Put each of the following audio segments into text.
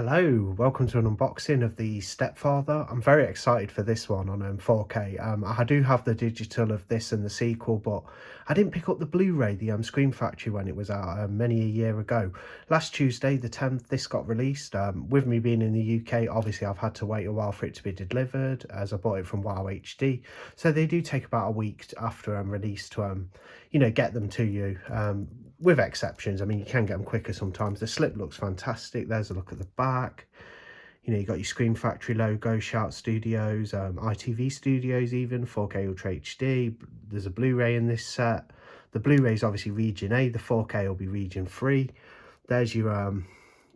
Hello, welcome to an unboxing of the Stepfather. I'm very excited for this one on 4K. I do have the digital of this and the sequel, but I didn't pick up the Blu-ray, the Scream Factory, when it was out many a year ago. Last Tuesday, the 10th, this got released. With me being in the UK, obviously I've had to wait a while for it to be delivered, as I bought it from Wow HD. So they do take about a week after release to, get them to you. With exceptions. I mean, you can get them quicker sometimes. The slip looks fantastic. There's a look at the back. You got your Scream Factory logo, Shout Studios, ITV Studios even, 4K Ultra HD. There's a Blu-ray in this set. The Blu-ray is obviously region A, the 4K will be region 3. There's your,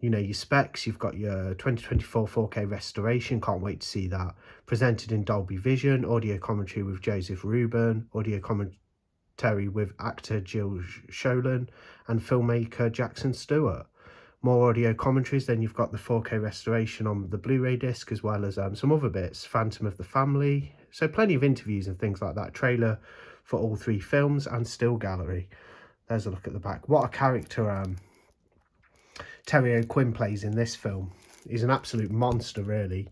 your specs. You've got your 2024 4K restoration, can't wait to see that. Presented in Dolby Vision, audio commentary with Joseph Ruben, audio commentary with actor Jill Schoelen and filmmaker Jackson Stewart. More audio commentaries. Then you've got the 4K restoration on the Blu-ray disc, as well as some other bits. Phantom of the Family. So plenty of interviews and things like that. Trailer for all 3 films and still gallery. There's a look at the back. What a character Terry O'Quinn plays in this film. He's an absolute monster, really.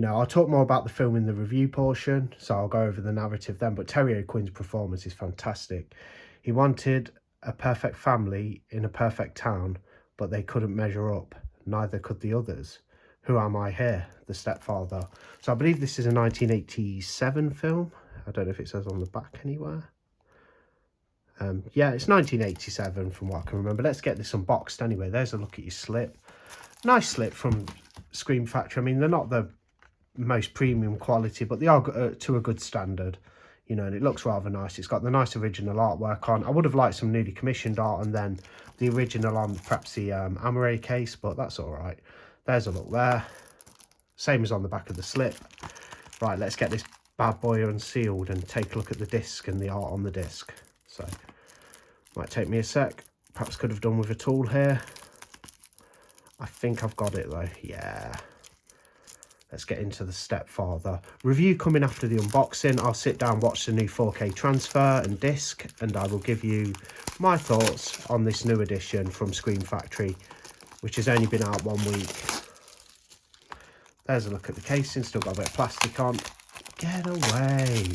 I'll talk more about the film in the review portion, so I'll go over the narrative then, but Terry O'Quinn's performance is fantastic. He wanted a perfect family in a perfect town, but they couldn't measure up. Neither could the others. Who am I here? The Stepfather. So I believe this is a 1987 film. I don't know if it says on the back anywhere. Yeah, it's 1987 from what I can remember. Let's get this unboxed anyway. There's a look at your slip. Nice slip from Scream Factory. I mean, they're not the most premium quality, but they are to a good standard, and it looks rather nice. It's got the nice original artwork on. I would have liked some newly commissioned art and then the original on perhaps the Amaray case, but that's all right. There's a look there, same as on the back of the slip. Right, let's get this bad boy unsealed and take a look at the disc and the art on the disc. So might take me a sec, perhaps could have done with a tool here. I think I've got it though. Yeah, let's get into the Stepfather. Review coming after the unboxing. I'll sit down, watch the new 4K transfer and disc, and I will give you my thoughts on this new edition from Scream Factory, which has only been out 1 week. There's a look at the casing, still got a bit of plastic on. Get away.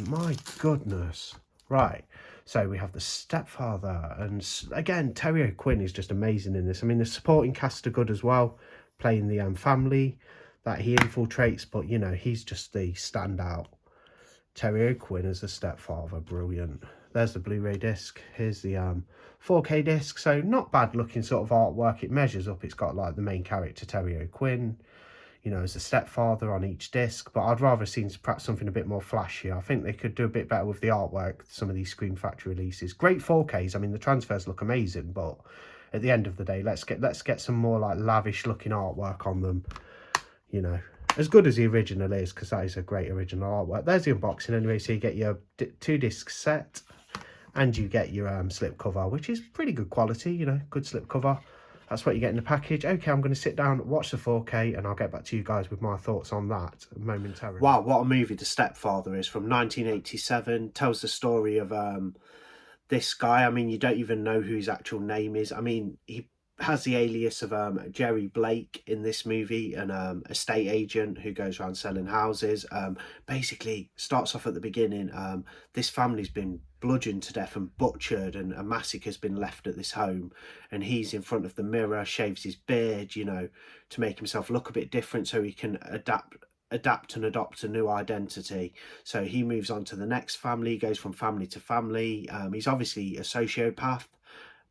My goodness. Right, so we have the Stepfather, and again, Terry O'Quinn is just amazing in this. I mean, the supporting cast are good as well, playing the family that he infiltrates, but he's just the standout. Terry O'Quinn as the Stepfather, brilliant. There's the Blu-ray disc. Here's the 4K disc. So not bad looking sort of artwork. It measures up. It's got like the main character Terry O'Quinn, as the Stepfather on each disc, but I'd rather have seen perhaps something a bit more flashy. I think they could do a bit better with the artwork, some of these Scream Factory releases. Great 4Ks. I mean, the transfers look amazing, but at the end of the day, let's get some more like lavish looking artwork on them. As good as the original is, because that is a great original artwork. There's the unboxing anyway. So you get your 2 disc set, and you get your slip cover, which is pretty good quality. Good slip cover. That's what you get in the package. Okay, I'm going to sit down, watch the 4K, and I'll get back to you guys with my thoughts on that momentarily. Wow, what a movie The Stepfather is, from 1987. Tells the story of this guy. I mean, you don't even know who his actual name is. I mean, he has the alias of Jerry Blake in this movie, an estate agent who goes around selling houses. Basically starts off at the beginning. This family's been bludgeoned to death and butchered, and a massacre's been left at this home, and he's in front of the mirror, shaves his beard, to make himself look a bit different so he can adapt and adopt a new identity. So he moves on to the next family, goes from family to family. He's obviously a sociopath,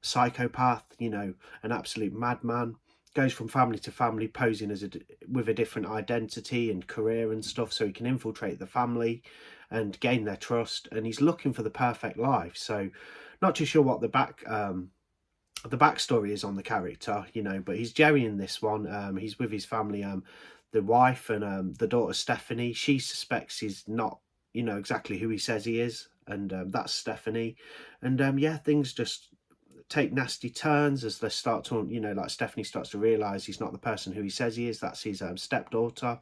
psychopath, an absolute madman. Goes from family to family, posing as with a different identity and career and stuff, so he can infiltrate the family and gain their trust. And he's looking for the perfect life. So not too sure what the backstory is on the character, but he's Jerry in this one. He's with his family, the wife and the daughter Stephanie. She suspects he's not exactly who he says he is, and that's Stephanie. And yeah, things just take nasty turns as they start to, like Stephanie starts to realise he's not the person who he says he is. That's his stepdaughter.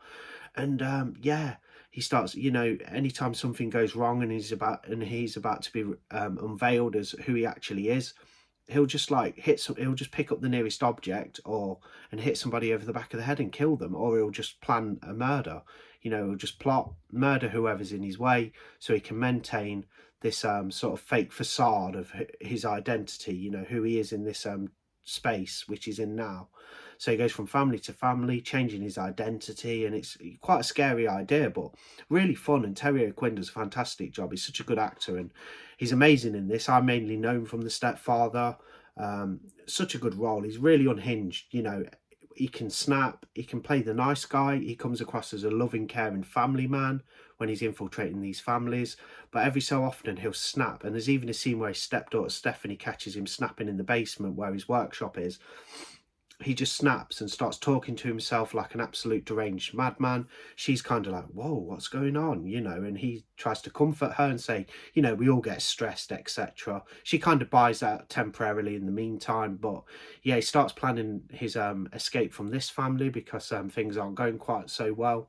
And yeah, he starts, anytime something goes wrong and he's about to be unveiled as who he actually is, he'll just like he'll just pick up the nearest object and hit somebody over the back of the head and kill them, or he'll just plan a murder. You know, he'll just plot murder whoever's in his way so he can maintain this sort of fake facade of his identity, you know, who he is in this space which he's in now. So he goes from family to family, changing his identity, and it's quite a scary idea, but really fun. And Terry O'Quinn does a fantastic job. He's such a good actor, and he's amazing in this. I mainly know him from The Stepfather. Such a good role. He's really unhinged. You know, he can snap. He can play the nice guy. He comes across as a loving, caring family man when he's infiltrating these families. But every so often he'll snap. And there's even a scene where his stepdaughter Stephanie catches him snapping in the basement where his workshop is. He just snaps and starts talking to himself like an absolute deranged madman. She's kind of like, whoa, what's going on? You know, and he tries to comfort her and say, you know, we all get stressed, etc. She kind of buys that temporarily in the meantime. But yeah, he starts planning his escape from this family because things aren't going quite so well.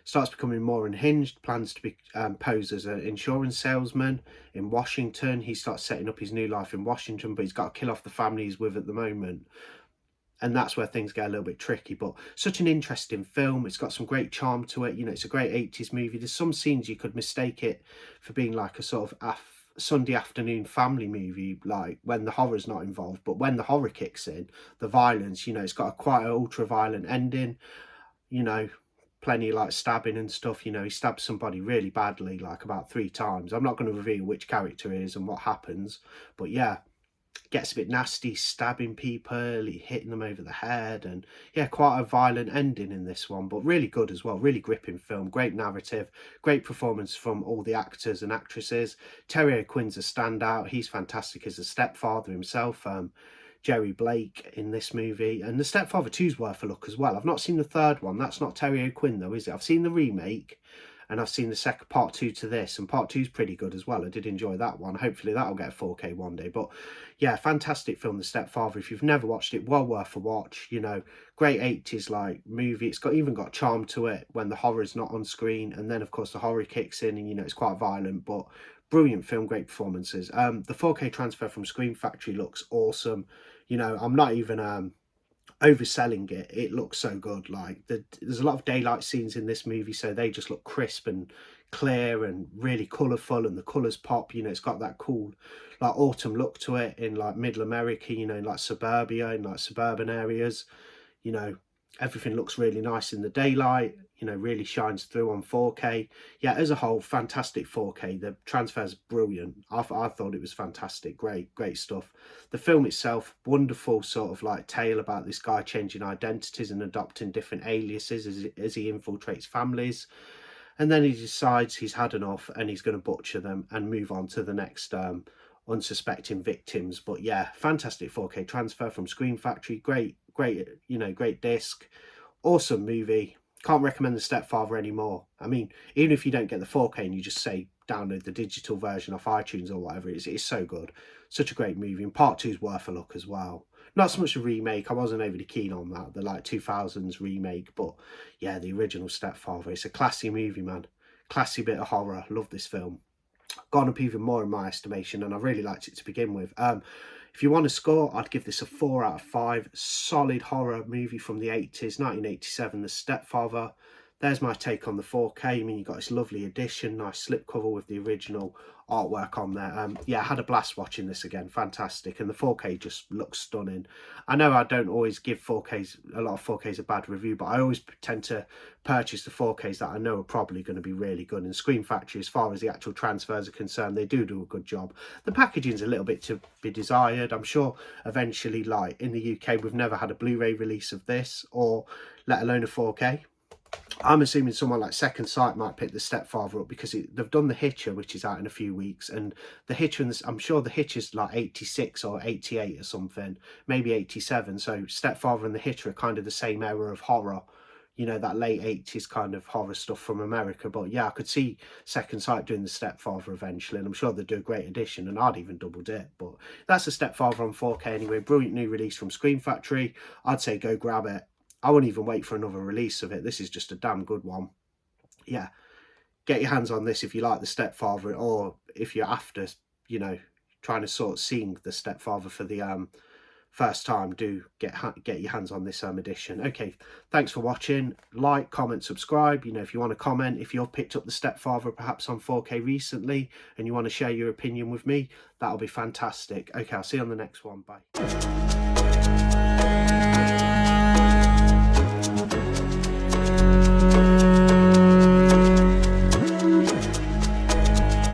Starts becoming more unhinged, plans to pose as an insurance salesman in Washington. He starts setting up his new life in Washington, but he's got to kill off the family he's with at the moment. And that's where things get a little bit tricky, but such an interesting film. It's got some great charm to it. You know, it's a great 80s movie. There's some scenes you could mistake it for being like a sort of Sunday afternoon family movie, like when the horror's not involved. But when the horror kicks in, the violence, you know, it's got a quite an ultra-violent ending, you know, plenty like stabbing and stuff. You know, he stabs somebody really badly, like about 3 times. I'm not going to reveal which character it is and what happens, but yeah, gets a bit nasty, stabbing people, hitting them over the head, and yeah, quite a violent ending in this one, but really good as well. Really gripping film, great narrative, great performance from all the actors and actresses. Terry O'Quinn's a standout. He's fantastic as a stepfather himself. Jerry Blake in this movie, and The Stepfather 2's worth a look as well. I've not seen the third one. That's not Terry O'Quinn though, is it? I've seen the remake, and I've seen the second part 2 to this, and part 2's pretty good as well. I did enjoy that one. Hopefully that'll get a 4K one day. But yeah, fantastic film, The Stepfather. If you've never watched it, well worth a watch. You know, great 80s like movie. It's even got charm to it when the horror's not on screen, and then of course the horror kicks in, and you know it's quite violent, but brilliant film, great performances. The 4K transfer from Screen Factory looks awesome. You know, I'm not even overselling it. It looks so good. Like there's a lot of daylight scenes in this movie, so they just look crisp and clear and really colourful, and the colours pop. You know, it's got that cool like autumn look to it in like middle America, you know, in like suburbia, in like suburban areas. You know, everything looks really nice in the daylight, you know, really shines through on 4K. Yeah, as a whole, fantastic 4K. The transfer's brilliant. I thought it was fantastic. Great stuff. The film itself, wonderful sort of like tale about this guy changing identities and adopting different aliases as he infiltrates families. And then he decides he's had enough and he's going to butcher them and move on to the next unsuspecting victims. But yeah, fantastic 4K transfer from Screen Factory. Great, you know, great disc. Awesome movie. Can't recommend The Stepfather anymore. I mean, even if you don't get the 4K and you just say download the digital version off iTunes or whatever, it's so good. Such a great movie. And part 2's worth a look as well. Not so much a remake. I wasn't overly keen on that, the like 2000s remake. But yeah, the original Stepfather. It's a classy movie, man. Classy bit of horror. Love this film. Gone up even more in my estimation, and I really liked it to begin with. If you want a score, I'd give this a 4 out of 5. Solid horror movie from the 80s, 1987, The Stepfather. There's my take on the 4K. I mean, you've got this lovely edition, nice slipcover with the original artwork on there. Yeah, I had a blast watching this again. Fantastic. And the 4K just looks stunning. I know I don't always give 4Ks, a lot of 4Ks a bad review, but I always tend to purchase the 4Ks that I know are probably going to be really good. And Screen Factory, as far as the actual transfers are concerned, they do a good job. The packaging's a little bit to be desired. I'm sure eventually, like in the UK, we've never had a Blu-ray release of this, or let alone a 4K. I'm assuming someone like Second Sight might pick The Stepfather up because they've done The Hitcher, which is out in a few weeks, and The Hitcher, and I'm sure The Hitcher's like 86 or 88 or something, maybe 87. So Stepfather and The Hitcher are kind of the same era of horror, you know, that late 80s kind of horror stuff from America. But yeah, I could see Second Sight doing The Stepfather eventually, and I'm sure they'd do a great edition, and I'd even double dip. But that's The Stepfather on 4K anyway. Brilliant new release from Screen Factory. I'd say go grab it. I won't even wait for another release of it. This is just a damn good one. Yeah, get your hands on this if you like The Stepfather, or if you're after, you know, trying to sort of seeing The Stepfather for the first time, do get your hands on this edition. Okay, thanks for watching. Like, comment, subscribe. You know, if you want to comment, if you've picked up The Stepfather perhaps on 4K recently and you want to share your opinion with me, that'll be fantastic. Okay, I'll see you on the next one. Bye.